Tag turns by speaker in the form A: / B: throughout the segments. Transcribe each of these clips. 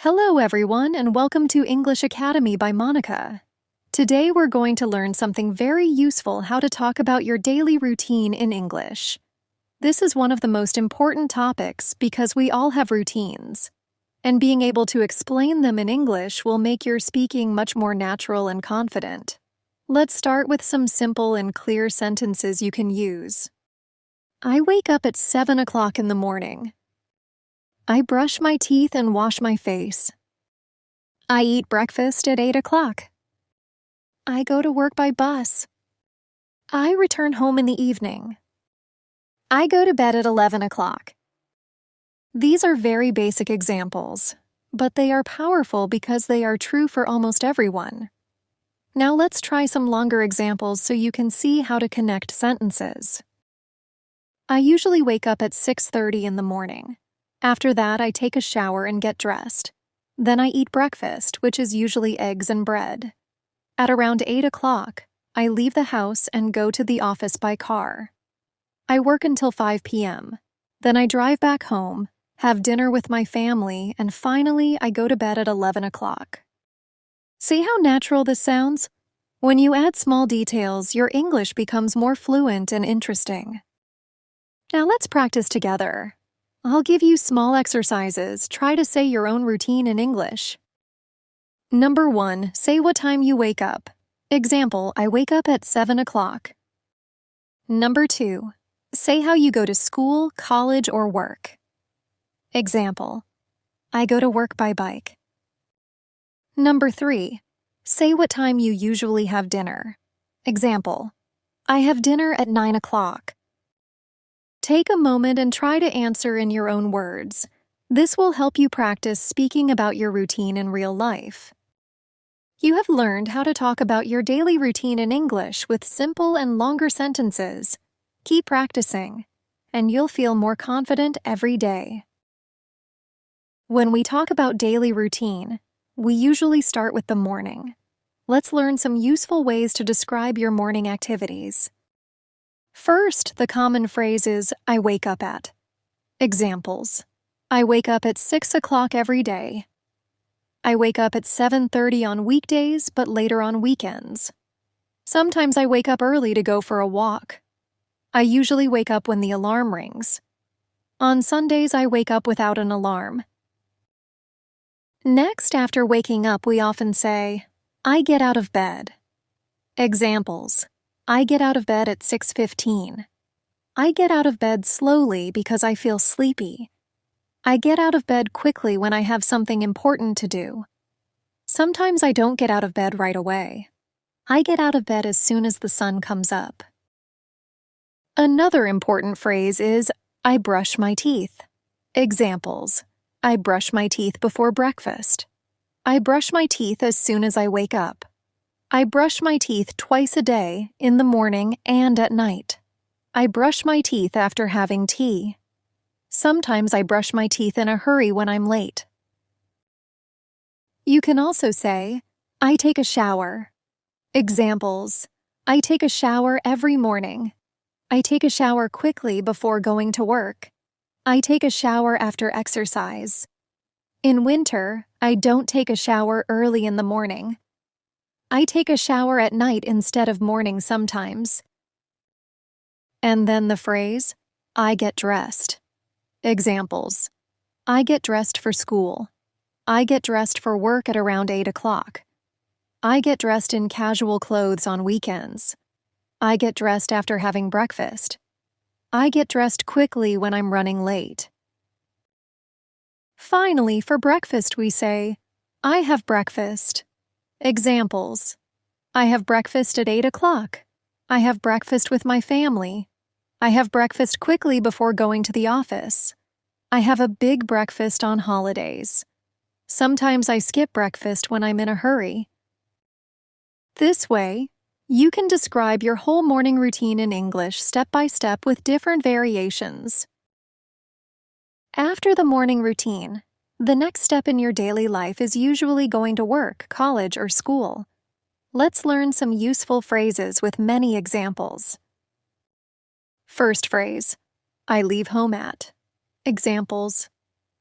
A: Hello everyone and welcome to English Academy by Monica. Today we're going to learn something very useful: how to talk about your daily routine in English. This is one of the most important topics because we all have routines, and being able to explain them in English will make your speaking much more natural and confident. Let's start with some simple and clear sentences you can use. I wake up at 7 o'clock in the morning. I brush my teeth and wash my face. I eat breakfast at 8 o'clock. I go to work by bus. I return home in the evening. I go to bed at 11 o'clock. These are very basic examples, but they are powerful because they are true for almost everyone. Now let's try some longer examples so you can see how to connect sentences. I usually wake up at 6:30 in the morning. After that, I take a shower and get dressed. Then I eat breakfast, which is usually eggs and bread. At around 8 o'clock, I leave the house and go to the office by car. I work until 5 p.m. Then I drive back home, have dinner with my family, and finally I go to bed at 11 o'clock. See how natural this sounds? When you add small details, your English becomes more fluent and interesting. Now let's practice together. I'll give you small exercises. Try to say your own routine in English. Number 1, say what time you wake up. Example, I wake up at 7 o'clock. Number 2, say how you go to school, college, or work. Example, I go to work by bike. Number 3, say what time you usually have dinner. Example, I have dinner at 9 o'clock. Take a moment and try to answer in your own words. This will help you practice speaking about your routine in real life. You have learned how to talk about your daily routine in English with simple and longer sentences. Keep practicing, and you'll feel more confident every day. When we talk about daily routine, we usually start with the morning. Let's learn some useful ways to describe your morning activities. First, the common phrase is, I wake up at. Examples, I wake up at 6 o'clock every day. I wake up at 7:30 on weekdays, but later on weekends. Sometimes I wake up early to go for a walk. I usually wake up when the alarm rings. On Sundays, I wake up without an alarm. Next, after waking up, we often say, I get out of bed. Examples, I get out of bed at 6:15. I get out of bed slowly because I feel sleepy. I get out of bed quickly when I have something important to do. Sometimes I don't get out of bed right away. I get out of bed as soon as the sun comes up. Another important phrase is, I brush my teeth. Examples, I brush my teeth before breakfast. I brush my teeth as soon as I wake up. I brush my teeth twice a day, in the morning and at night. I brush my teeth after having tea. Sometimes I brush my teeth in a hurry when I'm late. You can also say, I take a shower. Examples, I take a shower every morning. I take a shower quickly before going to work. I take a shower after exercise. In winter, I don't take a shower early in the morning. I take a shower at night instead of morning sometimes. And then the phrase, I get dressed. Examples, I get dressed for school. I get dressed for work at around 8 o'clock. I get dressed in casual clothes on weekends. I get dressed after having breakfast. I get dressed quickly when I'm running late. Finally, for breakfast we say, I have breakfast. Examples, I have breakfast at 8 o'clock. I have breakfast with my family. I have breakfast quickly before going to the office. I have a big breakfast on holidays. Sometimes I skip breakfast when I'm in a hurry. This way, you can describe your whole morning routine in English step by step with different variations. After the morning routine, the next step in your daily life is usually going to work, college, or school. Let's learn some useful phrases with many examples. First phrase, I leave home at. Examples,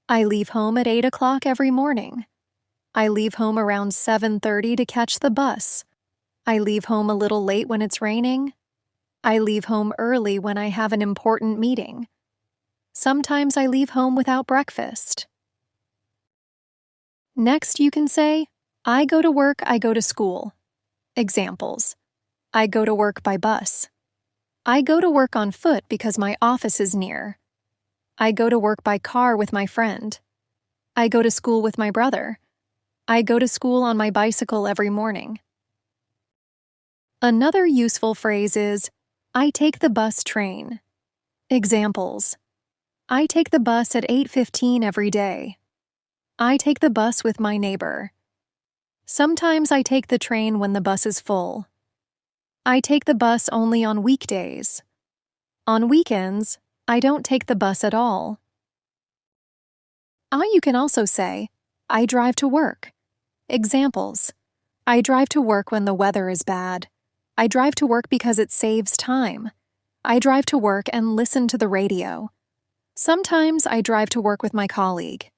A: I leave home at 8 o'clock every morning. I leave home around 7:30 to catch the bus. I leave home a little late when it's raining. I leave home early when I have an important meeting. Sometimes I leave home without breakfast. Next, you can say, I go to work, I go to school. Examples: I go to work by bus. I go to work on foot because my office is near. I go to work by car with my friend. I go to school with my brother. I go to school on my bicycle every morning. Another useful phrase is, I take the bus train. Examples: I take the bus at 8:15 every day. I take the bus with my neighbor. Sometimes I take the train when the bus is full. I take the bus only on weekdays. On weekends, I don't take the bus at all. You can also say, I drive to work. Examples: I drive to work when the weather is bad. I drive to work because it saves time. I drive to work and listen to the radio. Sometimes I drive to work with my colleague.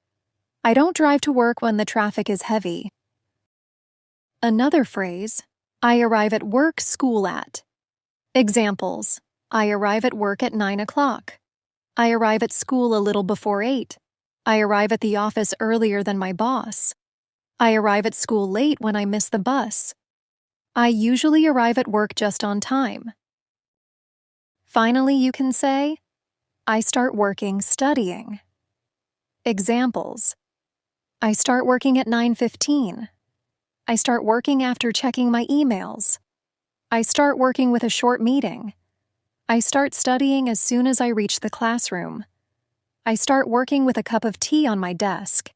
A: I don't drive to work when the traffic is heavy. Another phrase, I arrive at work, school at. Examples: I arrive at work at 9 o'clock. I arrive at school a little before 8. I arrive at the office earlier than my boss. I arrive at school late when I miss the bus. I usually arrive at work just on time. Finally, you can say, I start working studying. Examples: I start working at 9:15. I start working after checking my emails. I start working with a short meeting. I start studying as soon as I reach the classroom. I start working with a cup of tea on my desk.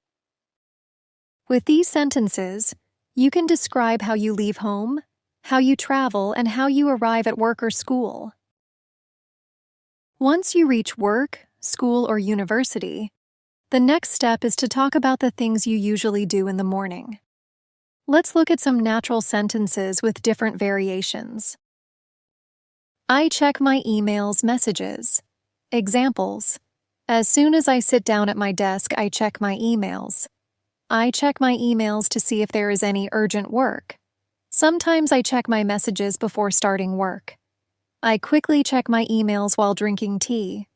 A: With these sentences, you can describe how you leave home, how you travel, and how you arrive at work or school. Once you reach work, school, or university, the next step is to talk about the things you usually do in the morning. Let's look at some natural sentences with different variations. I check my emails, messages. Examples: as soon as I sit down at my desk, I check my emails. I check my emails to see if there is any urgent work. Sometimes I check my messages before starting work. I quickly check my emails while drinking tea.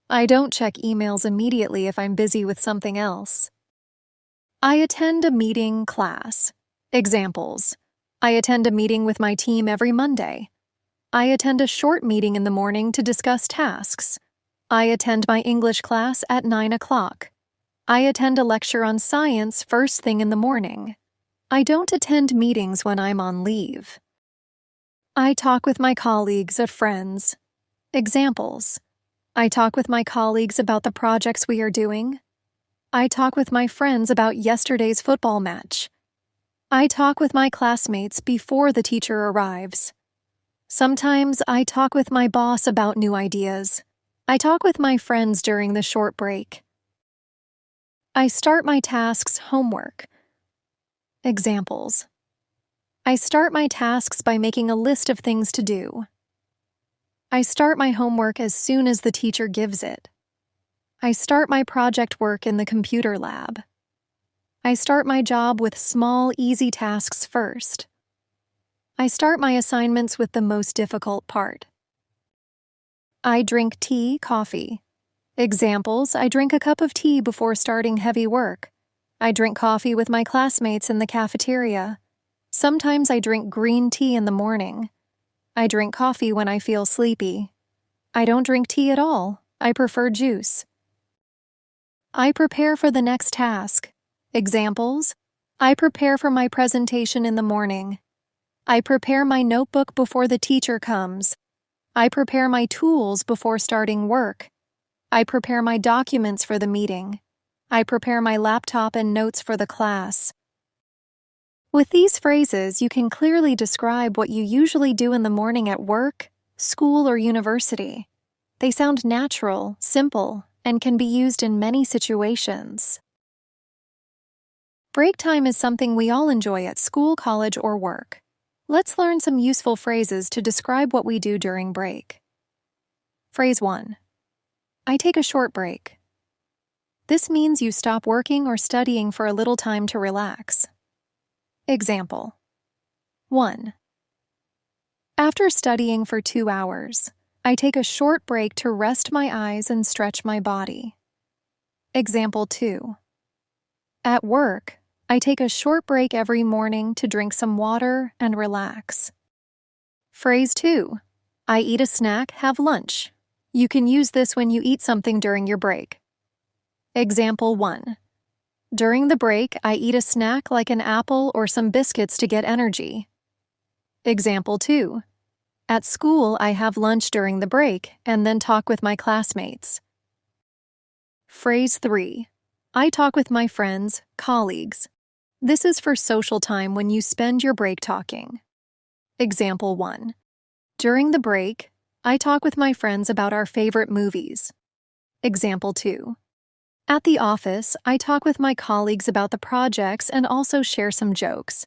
A: I don't check emails immediately if I'm busy with something else. I attend a meeting, class. Examples: I attend a meeting with my team every Monday. I attend a short meeting in the morning to discuss tasks. I attend my English class at 9 o'clock. I attend a lecture on science first thing in the morning. I don't attend meetings when I'm on leave. I talk with my colleagues or friends. Examples: I talk with my colleagues about the projects we are doing. I talk with my friends about yesterday's football match. I talk with my classmates before the teacher arrives. Sometimes I talk with my boss about new ideas. I talk with my friends during the short break. I start my tasks, homework. Examples: I start my tasks by making a list of things to do. I start my homework as soon as the teacher gives it. I start my project work in the computer lab. I start my job with small, easy tasks first. I start my assignments with the most difficult part. I drink tea, coffee. Examples: I drink a cup of tea before starting heavy work. I drink coffee with my classmates in the cafeteria. Sometimes I drink green tea in the morning. I drink coffee when I feel sleepy. I don't drink tea at all. I prefer juice. I prepare for the next task. Examples: I prepare for my presentation in the morning. I prepare my notebook before the teacher comes. I prepare my tools before starting work. I prepare my documents for the meeting. I prepare my laptop and notes for the class. With these phrases, you can clearly describe what you usually do in the morning at work, school, or university. They sound natural, simple, and can be used in many situations. Break time is something we all enjoy at school, college, or work. Let's learn some useful phrases to describe what we do during break. Phrase 1. I take a short break. This means you stop working or studying for a little time to relax. Example 1. After studying for 2 hours, I take a short break to rest my eyes and stretch my body. Example 2. At work, I take a short break every morning to drink some water and relax. Phrase 2. I eat a snack, have lunch. You can use this when you eat something during your break. Example 1. During the break, I eat a snack like an apple or some biscuits to get energy. Example 2. At school, I have lunch during the break and then talk with my classmates. Phrase 3. I talk with my friends, colleagues. This is for social time when you spend your break talking. Example 1. During the break, I talk with my friends about our favorite movies. Example 2. At the office, I talk with my colleagues about the projects and also share some jokes.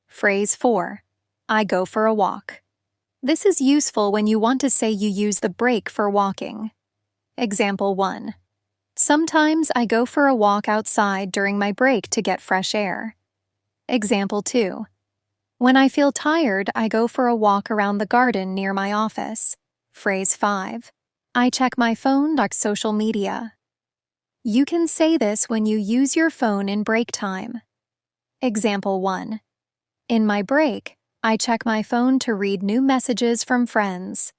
A: Phrase 4. I go for a walk. This is useful when you want to say you use the break for walking. Example 1. Sometimes I go for a walk outside during my break to get fresh air. Example 2. When I feel tired, I go for a walk around the garden near my office. Phrase 5. I check my phone like social media. You can say this when you use your phone in break time. Example 1. In my break, I check my phone to read new messages from friends.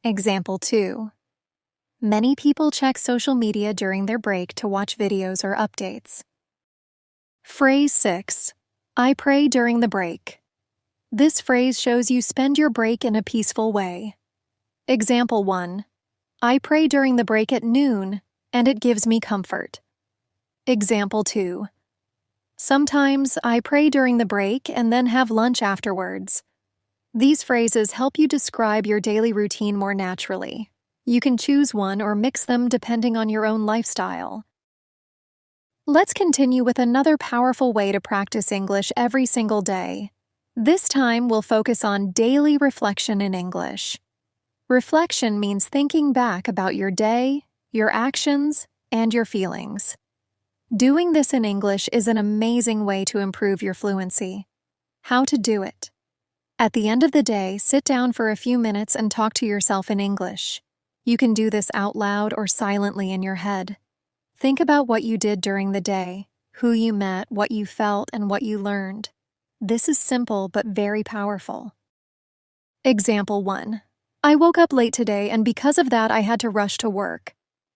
A: Example 2. Many people check social media during their break to watch videos or updates. Phrase 6. I pray during the break. This phrase shows you spend your break in a peaceful way. Example 1. I pray during the break at noon, and it gives me comfort. Example 2. Sometimes I pray during the break and then have lunch afterwards. These phrases help you describe your daily routine more naturally. You can choose one or mix them depending on your own lifestyle. Let's continue with another powerful way to practice English every single day. This time we'll focus on daily reflection in English. Reflection means thinking back about your day, your actions, and your feelings. Doing this in English is an amazing way to improve your fluency. How to do it? At the end of the day, sit down for a few minutes and talk to yourself in English. You can do this out loud or silently in your head. Think about what you did during the day, who you met, what you felt, and what you learned. This is simple but very powerful. Example 1. I woke up late today and because of that I had to rush to work.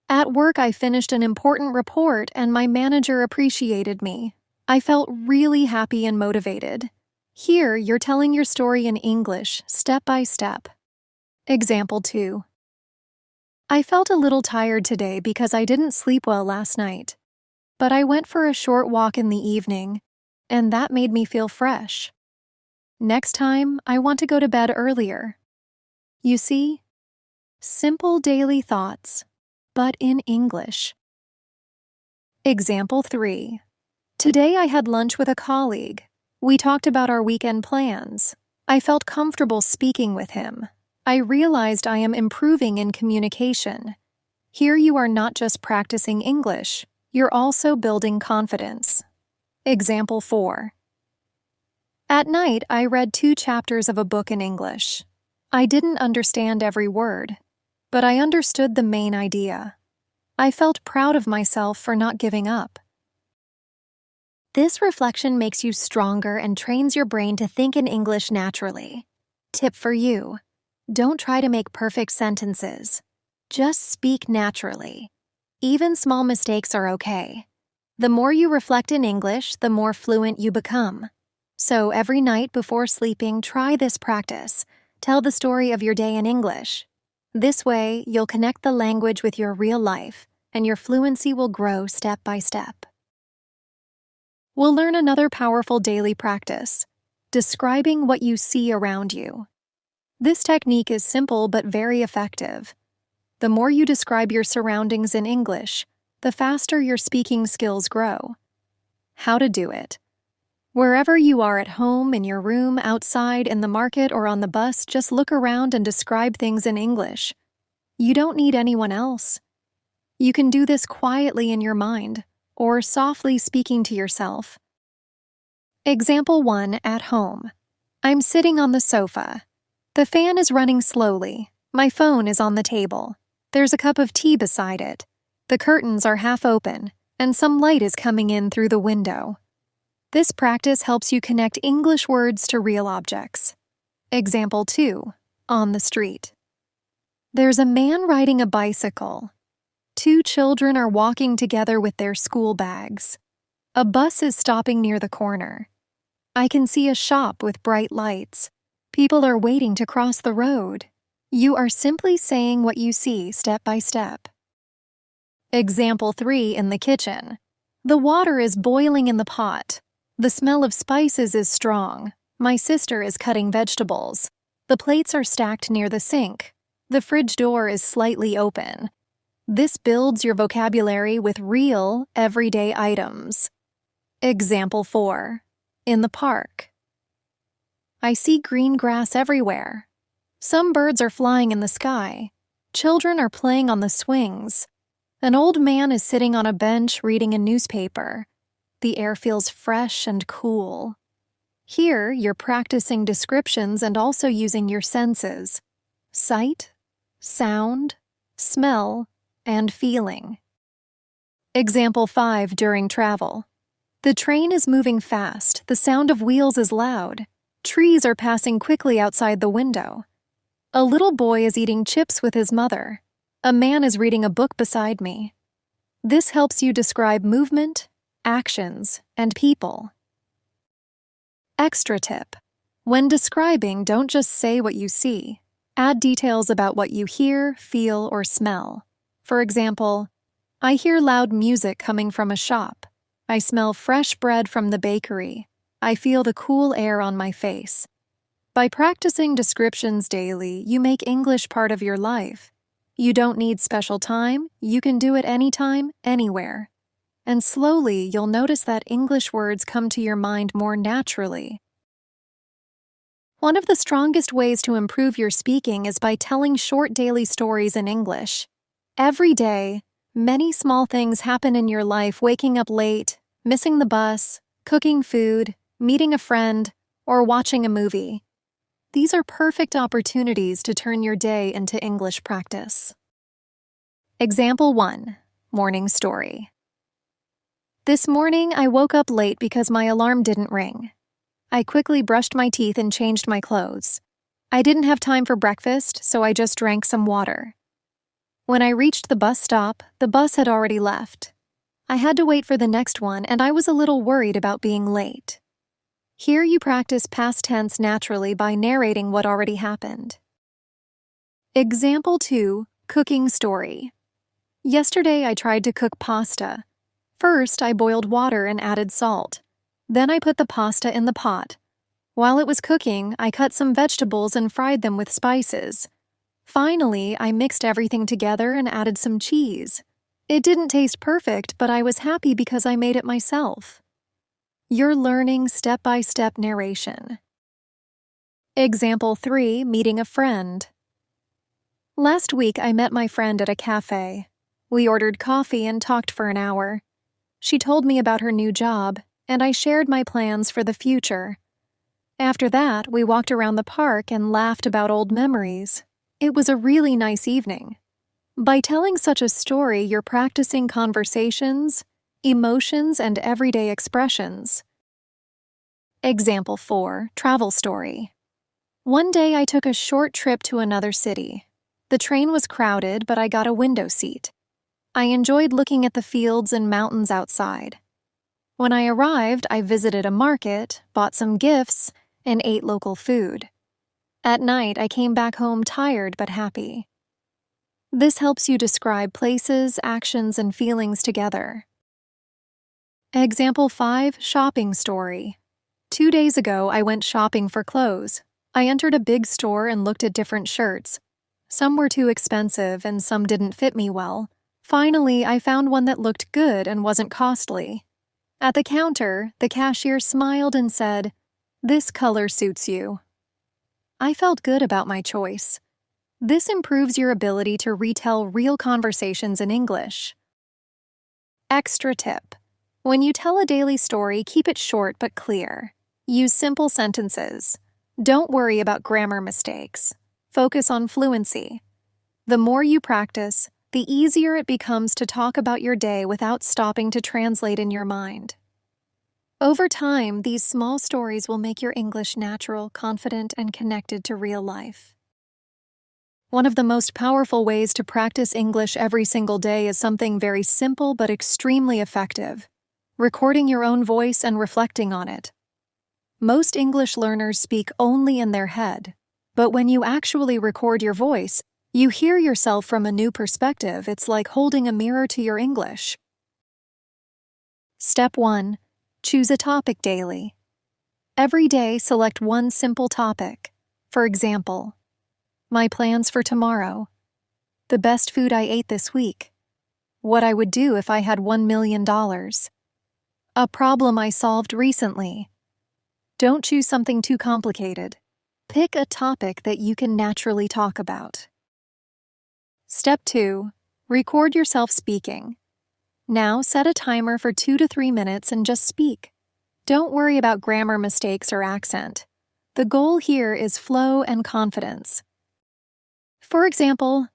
A: At work I finished an important report and my manager appreciated me. I felt really happy and motivated. Here you're telling your story in English, step by step. Example 2. I felt a little tired today because I didn't sleep well last night. But I went for a short walk in the evening, and that made me feel fresh. Next time, I want to go to bed earlier. You see? Simple daily thoughts, but in English. Example 3. Today I had lunch with a colleague. We talked about our weekend plans. I felt comfortable speaking with him. I realized I am improving in communication. Here you are not just practicing English, you're also building confidence. Example 4. At night, I read 2 chapters of a book in English. I didn't understand every word, but I understood the main idea. I felt proud of myself for not giving up. This reflection makes you stronger and trains your brain to think in English naturally. Tip for you: don't try to make perfect sentences. Just speak naturally. Even small mistakes are okay. The more you reflect in English, the more fluent you become. So every night before sleeping, try this practice. Tell the story of your day in English. This way, you'll connect the language with your real life, and your fluency will grow step by step. We'll learn another powerful daily practice: describing what you see around you. This technique is simple but very effective. The more you describe your surroundings in English, the faster your speaking skills grow. How to do it? Wherever you are at home, in your room, outside, in the market, or on the bus, just look around and describe things in English. You don't need anyone else. You can do this quietly in your mind or softly speaking to yourself. Example 1 at home. I'm sitting on the sofa. The fan is running slowly. My phone is on the table. There's a cup of tea beside it. The curtains are half open, and some light is coming in through the window. This practice helps you connect English words to real objects. Example 2, on the street. There's a man riding a bicycle. 2 children are walking together with their school bags. A bus is stopping near the corner. I can see a shop with bright lights. People are waiting to cross the road. You are simply saying what you see step by step. Example 3 in the kitchen. The water is boiling in the pot. The smell of spices is strong. My sister is cutting vegetables. The plates are stacked near the sink. The fridge door is slightly open. This builds your vocabulary with real, everyday items. Example 4. In the park. I see green grass everywhere. Some birds are flying in the sky. Children are playing on the swings. An old man is sitting on a bench reading a newspaper. The air feels fresh and cool. Here, you're practicing descriptions and also using your senses: sight, sound, smell, and feeling. Example 5 during travel. The train is moving fast. The sound of wheels is loud. Trees are passing quickly outside the window. A little boy is eating chips with his mother. A man is reading a book beside me. This helps you describe movement, actions, and people. Extra tip. When describing, don't just say what you see. Add details about what you hear, feel, or smell. For example, I hear loud music coming from a shop. I smell fresh bread from the bakery. I feel the cool air on my face. By practicing descriptions daily, you make English part of your life. You don't need special time. You can do it anytime, anywhere. And slowly, you'll notice that English words come to your mind more naturally. One of the strongest ways to improve your speaking is by telling short daily stories in English. Every day, many small things happen in your life: waking up late, missing the bus, cooking food, meeting a friend, or watching a movie. These are perfect opportunities to turn your day into English practice. Example 1, morning story. This morning, I woke up late because my alarm didn't ring. I quickly brushed my teeth and changed my clothes. I didn't have time for breakfast, so I just drank some water. When I reached the bus stop, the bus had already left. I had to wait for the next one, and I was a little worried about being late. Here you practice past tense naturally by narrating what already happened. Example 2, cooking story. Yesterday I tried to cook pasta. First, I boiled water and added salt. Then I put the pasta in the pot. While it was cooking, I cut some vegetables and fried them with spices. Finally, I mixed everything together and added some cheese. It didn't taste perfect, but I was happy because I made it myself. You're learning step-by-step narration. Example 3, meeting a friend. Last week, I met my friend at a cafe. We ordered coffee and talked for an hour. She told me about her new job, and I shared my plans for the future. After that, we walked around the park and laughed about old memories. It was a really nice evening. By telling such a story, you're practicing conversations, emotions, and everyday expressions. Example 4, travel story. One day I took a short trip to another city. The train was crowded, but I got a window seat. I enjoyed looking at the fields and mountains outside. When I arrived, I visited a market, bought some gifts, and ate local food. At night, I came back home tired but happy. This helps you describe places, actions, and feelings together. Example 5, shopping story. 2 days ago, I went shopping for clothes. I entered a big store and looked at different shirts. Some were too expensive and some didn't fit me well. Finally, I found one that looked good and wasn't costly. At the counter, the cashier smiled and said, "This color suits you." I felt good about my choice. This improves your ability to retell real conversations in English. Extra tip: when you tell a daily story, keep it short but clear. Use simple sentences. Don't worry about grammar mistakes. Focus on fluency. The more you practice, the easier it becomes to talk about your day without stopping to translate in your mind. Over time, these small stories will make your English natural, confident, and connected to real life. One of the most powerful ways to practice English every single day is something very simple but extremely effective: recording your own voice and reflecting on it. Most English learners speak only in their head, but when you actually record your voice, you hear yourself from a new perspective. It's like holding a mirror to your English. Step 1. Choose a topic daily. Every day, select one simple topic. For example, my plans for tomorrow, the best food I ate this week, what I would do if I had $1 million, a problem I solved recently. Don't choose something too complicated. Pick a topic that you can naturally talk about. Step 2. Record yourself speaking. Now set a timer for 2 to 3 minutes and just speak. Don't worry about grammar mistakes or accent. The goal here is flow and confidence. For example,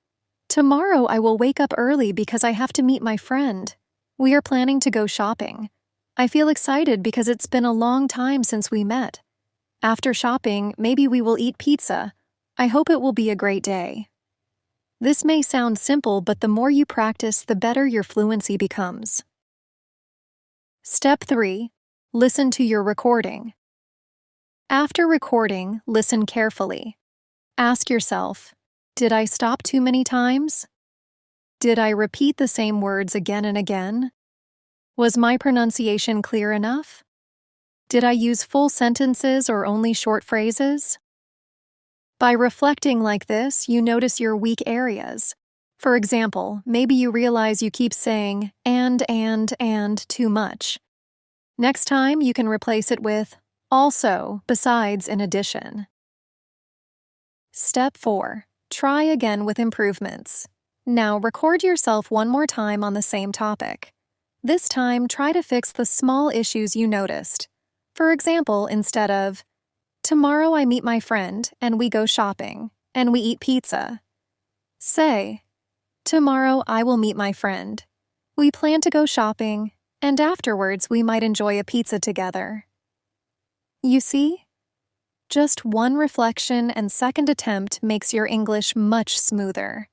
A: tomorrow I will wake up early because I have to meet my friend. We are planning to go shopping. I feel excited because it's been a long time since we met. After shopping, maybe we will eat pizza. I hope it will be a great day. This may sound simple, but the more you practice, the better your fluency becomes. Step 3. Listen to your recording. After recording, listen carefully. Ask yourself, did I stop too many times? Did I repeat the same words again and again? Was my pronunciation clear enough? Did I use full sentences or only short phrases? By reflecting like this, you notice your weak areas. For example, maybe you realize you keep saying and too much. Next time, you can replace it with also, besides, in addition. Step 4. Try again with improvements. Now record yourself one more time on the same topic. This time, try to fix the small issues you noticed. For example, instead of, tomorrow I meet my friend, and we go shopping, and we eat pizza, say, tomorrow I will meet my friend. We plan to go shopping, and afterwards we might enjoy a pizza together. You see? Just one reflection and second attempt makes your English much smoother.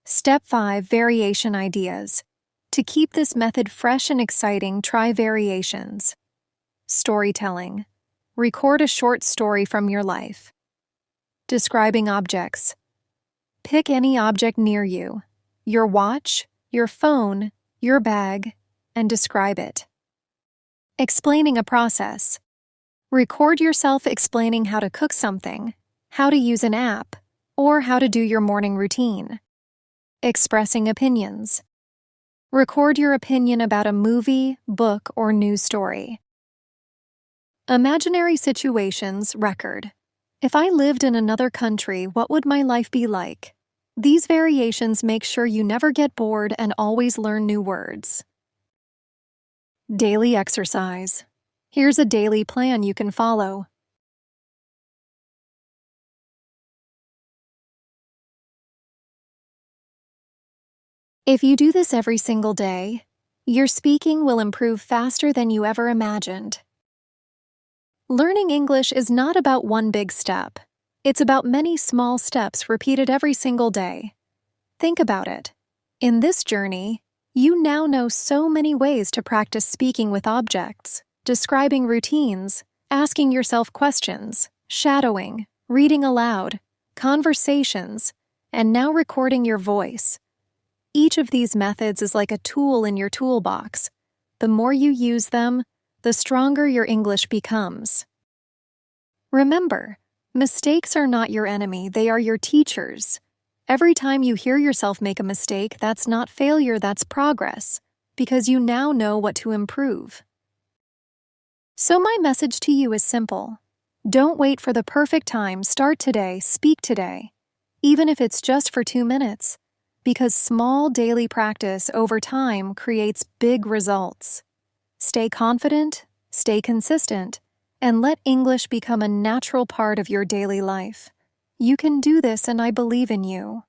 A: Step 5. Variation ideas. To keep this method fresh and exciting, try variations. Storytelling. Record a short story from your life. Describing objects. Pick any object near you, your watch, your phone, your bag, and describe it. Explaining a process. Record yourself explaining how to cook something, how to use an app, or how to do your morning routine. Expressing opinions. Record your opinion about a movie, book, or news story. Imaginary situations record. If I lived in another country, what would my life be like? These variations make sure you never get bored and always learn new words. Daily exercise. Here's a daily plan you can follow. If you do this every single day, your speaking will improve faster than you ever imagined. Learning English is not about one big step. It's about many small steps repeated every single day. Think about it. In this journey, you now know so many ways to practice speaking with objects, describing routines, asking yourself questions, shadowing, reading aloud, conversations, and now recording your voice. Each of these methods is like a tool in your toolbox. The more you use them, the stronger your English becomes. Remember, mistakes are not your enemy, they are your teachers. Every time you hear yourself make a mistake, that's not failure, that's progress, because you now know what to improve. So my message to you is simple. Don't wait for the perfect time, start today, speak today. even if it's just for 2 minutes, because small daily practice over time creates big results. Stay confident, stay consistent, and let English become a natural part of your daily life. You can do this, and I believe in you.